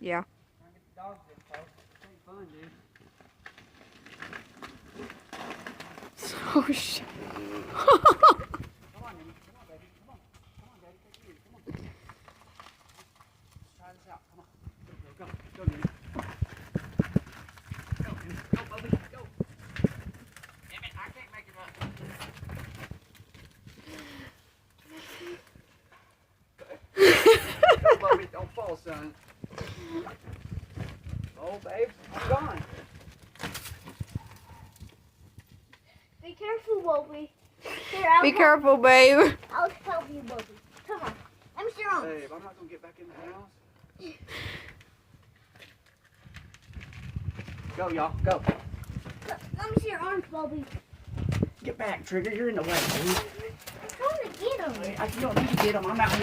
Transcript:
Yeah. Trying to get the dogs in, folks. This ain't fun, dude. Oh shit. Come on, Nene. Come on, baby. Come on. Come on, Daddy. Take it easy. Come on. Let's try this out. Come on. Go, Nene. Go, Nene. Go, Bubby. Go. Damn it, I can't make it up. Go, Bubby. Don't fall, son. Oh, babe. I'm gone. Be careful, Bobby. Here, I'll Be help- careful, babe. I'll help you, Bobby. Come on. I'm strong. Babe, I'm not going to get back in the house. Go, y'all. Go. Look, let me see your arms, Bobby. Get back, Trigger. You're in the way, dude. I'm trying to get him. You don't need to get them. I'm out here